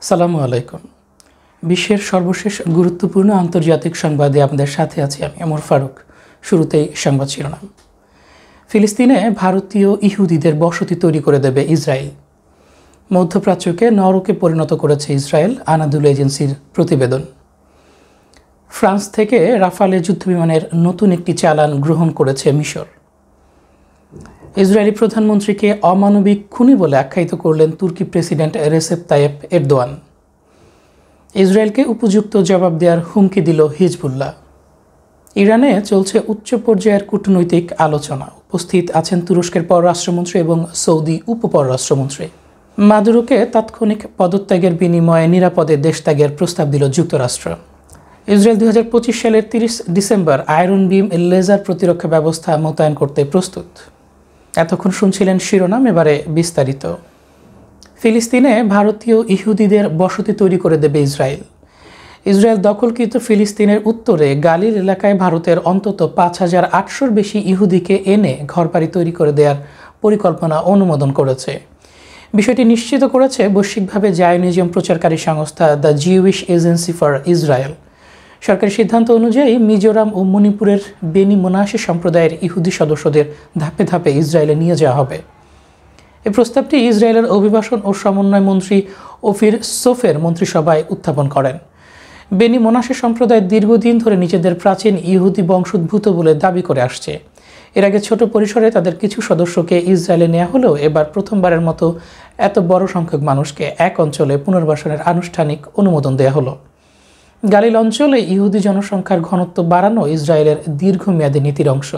সালামু আলাইকুম। বিশ্বের সর্বশেষ গুরুত্বপূর্ণ আন্তর্জাতিক সংবাদে আপনাদের সাথে আছি আমি ওমর ফারুক। শুরুতেই সংবাদ শিরোনাম। ফিলিস্তিনে ভারতীয় ইহুদিদের বসতি তৈরি করে দেবে ইসরায়েল। মধ্যপ্রাচ্যকে নরকে পরিণত করেছে ইসরায়েল, আনাদুল এজেন্সির প্রতিবেদন। ফ্রান্স থেকে রাফালে যুদ্ধবিমানের নতুন একটি চালান গ্রহণ করেছে মিশর। ইসরায়েলি প্রধানমন্ত্রীকে অমানবিক খুনি বলে আখ্যায়িত করলেন তুর্কি প্রেসিডেন্ট রেসেপ তাইয়েপ এরদোয়ান। ইসরায়েলকে উপযুক্ত জবাব দেওয়ার হুমকি দিল হিজবুল্লাহ। ইরানে চলছে উচ্চ পর্যায়ের কূটনৈতিক আলোচনা। উপস্থিত আছেন তুরস্কের পররাষ্ট্রমন্ত্রী এবং সৌদি উপপররাষ্ট্রমন্ত্রী। মাদুরোকে তাৎক্ষণিক পদত্যাগের বিনিময়ে নিরাপদে দেশত্যাগের প্রস্তাব দিল যুক্তরাষ্ট্র। ইসরায়েল 2025 সালের 30 ডিসেম্বর আয়রন বিম লেজার প্রতিরক্ষা ব্যবস্থা মোতায়েন করতে প্রস্তুত। এতক্ষণ শুনছিলেন শিরোনাম, এবারে বিস্তারিত। ফিলিস্তিনে ভারতীয় ইহুদিদের বসতি তৈরি করে দেবে ইসরায়েল। ইসরায়েল দখলকৃত ফিলিস্তিনের উত্তরে গালিল এলাকায় ভারতের অন্তত 5,800-র বেশি ইহুদিকে এনে ঘরবাড়ি তৈরি করে দেওয়ার পরিকল্পনা অনুমোদন করেছে। বিষয়টি নিশ্চিত করেছে বৈশ্বিকভাবে জায়নিজম প্রচারকারী সংস্থা the Jewish agency for Israel. সরকারি সিদ্ধান্ত অনুযায়ী মিজোরাম ও মণিপুরের বেনি মোনাসি সম্প্রদায়ের ইহুদি সদস্যদের ধাপে ধাপে ইসরায়েলে নিয়ে যাওয়া হবে। এই প্রস্তাবটি ইসরায়েলের অভিবাসন ও সমন্বয় মন্ত্রী ওফির সোফের মন্ত্রিসভায় উত্থাপন করেন। বেনি মোনাসি সম্প্রদায় দীর্ঘদিন ধরে নিজেদের প্রাচীন ইহুদি বংশোদ্ভূত বলে দাবি করে আসছে। এর আগে ছোট পরিসরে তাদের কিছু সদস্যকে ইসরায়েলে নেওয়া হলেও এবার প্রথমবারের মতো এত বড় সংখ্যক মানুষকে এক অঞ্চলে পুনর্বাসনের আনুষ্ঠানিক অনুমোদন দেওয়া হলো। গালিল অঞ্চলে ইহুদি জনসংখ্যার ঘনত্ব বাড়ানো ইসরায়েলের দীর্ঘমেয়াদী নীতির অংশ,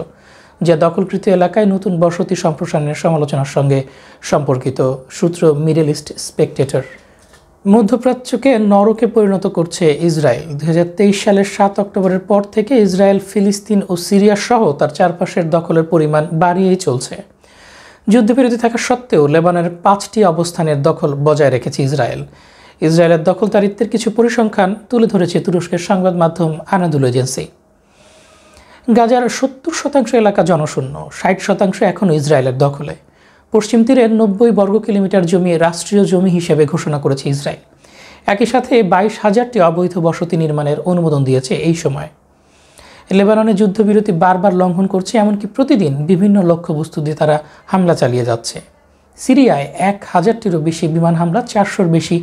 যা দখলকৃত এলাকায় নতুন বসতি সম্প্রসারণের সমালোচনার সঙ্গে সম্পর্কিত। সূত্র মিডল ইস্ট স্পেকটেটর। মধ্যপ্রাচ্যকে নরকে পরিণত করছে ইসরায়েল। 2023 সালের 7 অক্টোবরের পর থেকে ইসরায়েল ফিলিস্তিন ও সিরিয়া সহ তার চারপাশের দখলের পরিমাণ বাড়িয়েই চলছে। যুদ্ধবিরতি থাকা সত্ত্বেও লেবাননের 5টি অবস্থানের দখল বজায় রেখেছে ইসরায়েল। ইসরায়েলের দখলদারিত্বের কিছু পরিসংখ্যান তুলে ধরেছে তুরস্কের সংবাদ মাধ্যম আনাদুল এজেন্সি। গাজার 70% এলাকা জনশূন্য, 60% এখনও ইসরায়েলের দখলে। পশ্চিম তীরের 90 বর্গ কিলোমিটার জমি রাষ্ট্রীয় জমি হিসেবে ঘোষণা করেছে ইসরায়েল। একই সাথে 22,000টি অবৈধ বসতি নির্মাণের অনুমোদন দিয়েছে এই সময়। লেবাননে যুদ্ধবিরতি বারবার লঙ্ঘন করছে, এমনকি প্রতিদিন বিভিন্ন লক্ষ্যবস্তু দিয়ে তারা হামলা চালিয়ে যাচ্ছে। সিরিয়ায় 1000টিরও বেশি বিমান হামলা, 400-র বেশি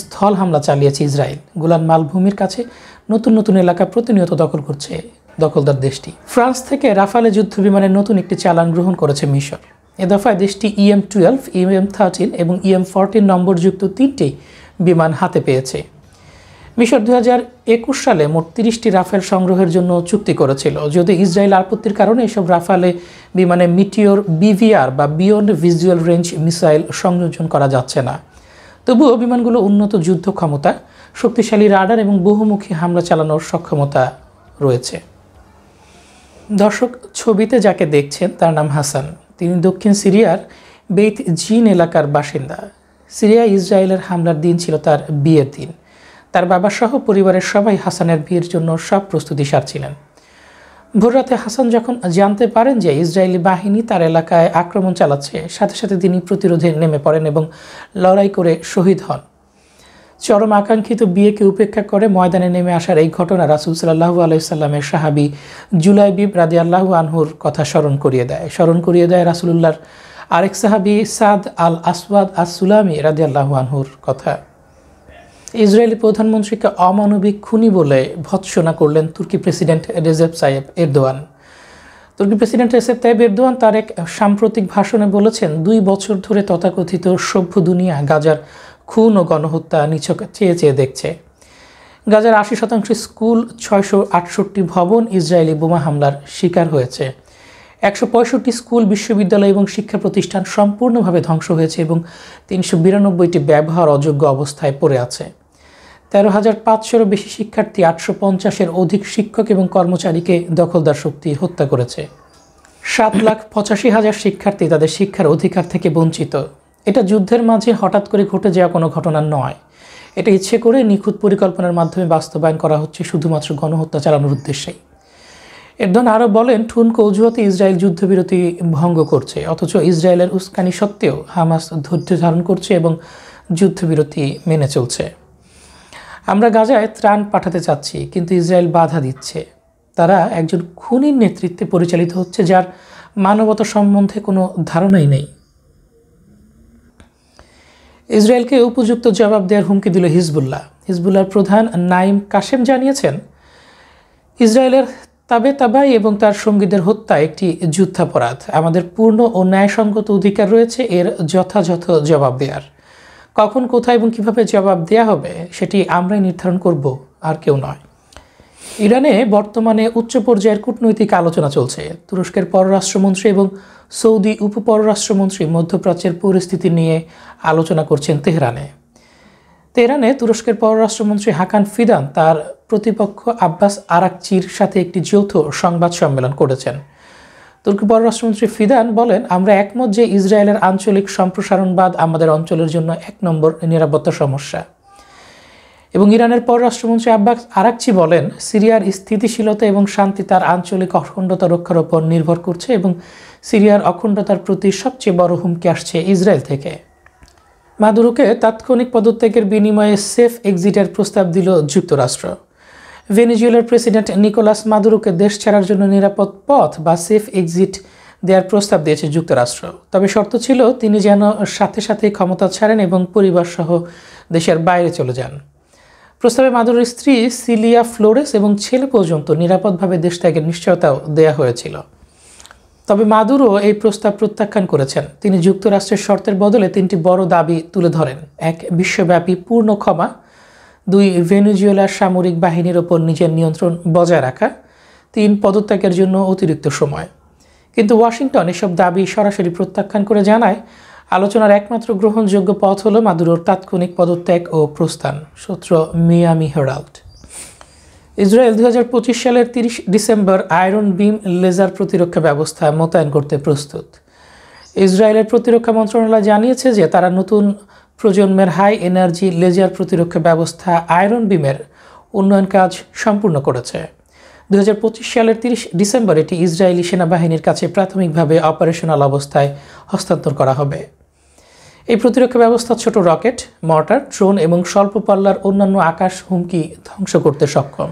স্থল হামলা চালিয়েছে ইসরায়েল। গোলান মালভূমির কাছে নতুন নতুন এলাকা প্রতিনিয়ত দখল করছে দখলদার দেশটি। ফ্রান্স থেকে রাফালে যুদ্ধ বিমানের নতুন একটি চালান গ্রহণ করেছে মিশর। এ দফায় দেশটি EM-12, EM-13 এবং EM-14 নম্বরযুক্ত 3টি বিমান হাতে পেয়েছে। মিশর 2021 সালে মোট 30টি রাফেল সংগ্রহের জন্য চুক্তি করেছিল। যদি ইসরায়েল আপত্তির কারণে এসব রাফালে বিমানে মিটিওর BVR বা বিয়ন্ড ভিজুয়াল রেঞ্জ মিসাইল সংযোজন করা যাচ্ছে না। তবুও বিমানগুলো উন্নত যুদ্ধ ক্ষমতা, শক্তিশালী রাডার এবং বহুমুখী হামলা চালানোর সক্ষমতা রয়েছে। দর্শক, ছবিতে যাকে দেখছেন তার নাম হাসান। তিনি দক্ষিণ সিরিয়ার বেইত জিন এলাকার বাসিন্দা। সিরিয়ায় ইসরায়েলের হামলার দিন ছিল তার বিয়ের দিন। তার বাবা সহ পরিবারের সবাই হাসানের বিয়ের জন্য সব প্রস্তুতি সারছিলেন। ভোররাতে হাসান যখন জানতে পারেন যে ইসরায়েলি বাহিনী তার এলাকায় আক্রমণ চালাচ্ছে, সাথে সাথে তিনি প্রতিরোধে নেমে পড়েন এবং লড়াই করে শহীদ হন। চরম আকাঙ্ক্ষিত বিয়েকে উপেক্ষা করে ময়দানে নেমে আসার এই ঘটনা রাসূল সাল্লাল্লাহু আলাইহি সাল্লামের সাহাবী জুলাইবিব রাদিয়াল্লাহু আনহুর কথা স্মরণ করিয়ে দেয় রাসূলুল্লাহর আরেক সাহাবী সাদ আল আসওয়াদ আস-সুলামি রাদিয়াল্লাহু আনহুর কথা। ইসরায়েলি প্রধানমন্ত্রীকে অমানবিক খুনি বলে ভৎসনা করলেন তুর্কি প্রেসিডেন্ট রেসেপ তাইয়েপ এরদোয়ান। তুর্কি প্রেসিডেন্ট রেসেপ তাইয়েপ এরদোয়ান তার এক সাম্প্রতিক ভাষণে বলেছেন, 2 বছর ধরে তথাকথিত সভ্য দুনিয়া গাজার খুন ও গণহত্যা নিছক চেয়ে চেয়ে দেখছে। গাজার 80% স্কুল, 668টি ভবন ইসরায়েলি বোমা হামলার শিকার হয়েছে। 165টি স্কুল, বিশ্ববিদ্যালয় এবং শিক্ষা প্রতিষ্ঠান সম্পূর্ণভাবে ধ্বংস হয়েছে এবং 392টি ব্যবহার অযোগ্য অবস্থায় পড়ে আছে। 13,500-রও বেশি শিক্ষার্থী, 850-এর অধিক শিক্ষক এবং কর্মচারীকে দখলদার শক্তি হত্যা করেছে। 7,85,000 শিক্ষার্থী তাদের শিক্ষার অধিকার থেকে বঞ্চিত। এটা যুদ্ধের মাঝে হঠাৎ করে ঘটে যাওয়া কোনো ঘটনা নয়। এটা ইচ্ছে করে নিখুঁত পরিকল্পনার মাধ্যমে বাস্তবায়ন করা হচ্ছে শুধুমাত্র গণহত্যা চালানোর উদ্দেশ্যেই। এরদোয়ান আরও বলেন, ঠুনকো অজুহাতে ইসরায়েল যুদ্ধবিরতি ভঙ্গ করছে, অথচ ইসরায়েলের উস্কানি সত্ত্বেও হামাস ধৈর্য ধারণ করছে এবং যুদ্ধবিরতি মেনে চলছে। আমরা গাজায় ত্রাণ পাঠাতে চাচ্ছি, কিন্তু ইসরায়েল বাধা দিচ্ছে। তারা একজন খুনির নেতৃত্বে পরিচালিত হচ্ছে, যার মানবতা সম্বন্ধে কোনো ধারণাই নেই। ইসরায়েলকে উপযুক্ত জবাব দেওয়ার হুমকি দিল হিজবুল্লাহ। হিজবুল্লাহর প্রধান নাইম কাশেম জানিয়েছেন, ইসরায়েলের তাবেতাবাই এবং তার সঙ্গীদের হত্যা একটি যুদ্ধাপরাধ। আমাদের পূর্ণ ও ন্যায়সঙ্গত অধিকার রয়েছে এর যথাযথ জবাব দেওয়ার। কখন, কোথায় এবং কিভাবে জবাব দেয়া হবে সেটি আমরাই নির্ধারণ করব, আর কেউ নয়। ইরানে বর্তমানে উচ্চ পর্যায়ের কূটনৈতিক আলোচনা চলছে। তুরস্কের পররাষ্ট্রমন্ত্রী এবং সৌদি উপপররাষ্ট্রমন্ত্রী মধ্যপ্রাচ্যের পরিস্থিতি নিয়ে আলোচনা করছেন তেহরানে। তুরস্কের পররাষ্ট্রমন্ত্রী হাকান ফিদান তার প্রতিপক্ষ আব্বাস আরাকচির সাথে একটি যৌথ সংবাদ সম্মেলন করেছেন। তুর্কি পররাষ্ট্রমন্ত্রী ফিদান বলেন, আমরা একমত যে ইসরায়েলের আঞ্চলিক সম্প্রসারণবাদ আমাদের অঞ্চলের জন্য 1 নম্বর নিরাপত্তা সমস্যা। এবং ইরানের পররাষ্ট্রমন্ত্রী আব্বাস আরাকচি বলেন, সিরিয়ার স্থিতিশীলতা এবং শান্তি তার আঞ্চলিক অখণ্ডতা রক্ষার উপর নির্ভর করছে এবং সিরিয়ার অখণ্ডতার প্রতি সবচেয়ে বড় হুমকি আসছে ইসরায়েল থেকে। মাদুরোকে তাৎক্ষণিক পদত্যাগের বিনিময়ে সেফ এক্সিটের প্রস্তাব দিল যুক্তরাষ্ট্র। ভেনেজুয়েলার প্রেসিডেন্ট নিকোলাস মাদুরোকে দেশ ছাড়ার জন্য নিরাপদ পথ বা সেফ এক্সিট দেওয়ার প্রস্তাব দিয়েছে যুক্তরাষ্ট্র। তবে শর্ত ছিল তিনি যেন সাথে সাথে ক্ষমতা ছাড়েন এবং পরিবারসহ দেশের বাইরে চলে যান। প্রস্তাবে মাদুরোর স্ত্রী সিলিয়া ফ্লোরেস এবং ছেলে পর্যন্ত নিরাপদভাবে দেশ ত্যাগের নিশ্চয়তাও দেয়া হয়েছিল। তবে মাদুরো এই প্রস্তাব প্রত্যাখ্যান করেছেন। তিনি যুক্তরাষ্ট্রের শর্তের বদলে 3টি বড় দাবি তুলে ধরেন: 1, বিশ্বব্যাপী পূর্ণ ক্ষমা; 2, ভেনেজুয়েলার সামরিক বাহিনীর ওপর নিজের নিয়ন্ত্রণ বজায় রাখা; 3, পদত্যাগের জন্য অতিরিক্ত সময়। কিন্তু ওয়াশিংটন এসব দাবি সরাসরি প্রত্যাখ্যান করে জানায়, আলোচনার একমাত্র গ্রহণযোগ্য পথ হল মাদুরোর তাৎক্ষণিক পদত্যাগ ও প্রস্থান। সূত্র মিয়ামি হেরাল্ড। ইসরায়েল 2025 সালের 30 ডিসেম্বর আয়রন বিম লেজার প্রতিরক্ষা ব্যবস্থা মোতায়েন করতে প্রস্তুত। ইসরায়েলের প্রতিরক্ষা মন্ত্রণালয় জানিয়েছে যে তারা নতুন প্রজন্মের হাই এনার্জি লেজার প্রতিরক্ষা ব্যবস্থা আয়রন বিমের উন্নয়ন কাজ সম্পূর্ণ করেছে। 2025 সালের 30 ডিসেম্বর এটি ইসরায়েলি সেনাবাহিনীর কাছে প্রাথমিকভাবে অপারেশনাল অবস্থায় হস্তান্তর করা হবে। এই প্রতিরক্ষা ব্যবস্থা ছোট রকেট, মর্টার, ড্রোন এবং স্বল্প পাল্লার অন্যান্য আকাশ হুমকি ধ্বংস করতে সক্ষম।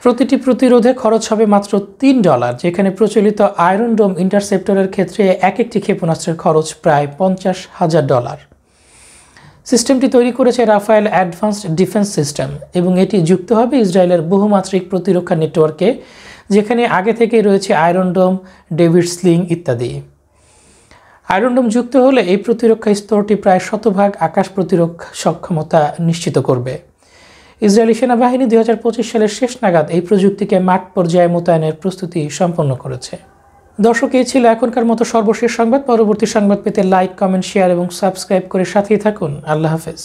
প্রতিটি প্রতিরোধে খরচ হবে মাত্র $3, যেখানে প্রচলিত আয়রন ডোম ইন্টারসেপ্টরের ক্ষেত্রে একটি ক্ষেপণাস্ত্রের খরচ প্রায় $50,000। সিস্টেমটি তৈরি করেছে রাফায়েল অ্যাডভান্সড ডিফেন্স সিস্টেম এবং এটি যুক্ত হবে ইসরায়েলের বহুমাত্রিক প্রতিরক্ষা নেটওয়ার্কে, যেখানে আগে থেকেই রয়েছে আয়রন ডোম, ডেভিড স্লিং ইত্যাদি। আয়রন ডোম যুক্ত হলে এই প্রতিরক্ষা স্তরটি প্রায় 100% আকাশ প্রতিরক্ষা সক্ষমতা নিশ্চিত করবে। ইসরায়েলি সেনাবাহিনী 2025 সালের শেষ নাগাদ এই প্রযুক্তিকে মাঠ পর্যায়ে মোতায়েনের প্রস্তুতি সম্পন্ন করেছে। দর্শক, এই ছিল এখনকার মতো সর্বশেষ সংবাদ। পরবর্তী সংবাদ পেতে লাইক, কমেন্ট, শেয়ার এবং সাবস্ক্রাইব করে সাথেই থাকুন। আল্লাহ হাফেজ।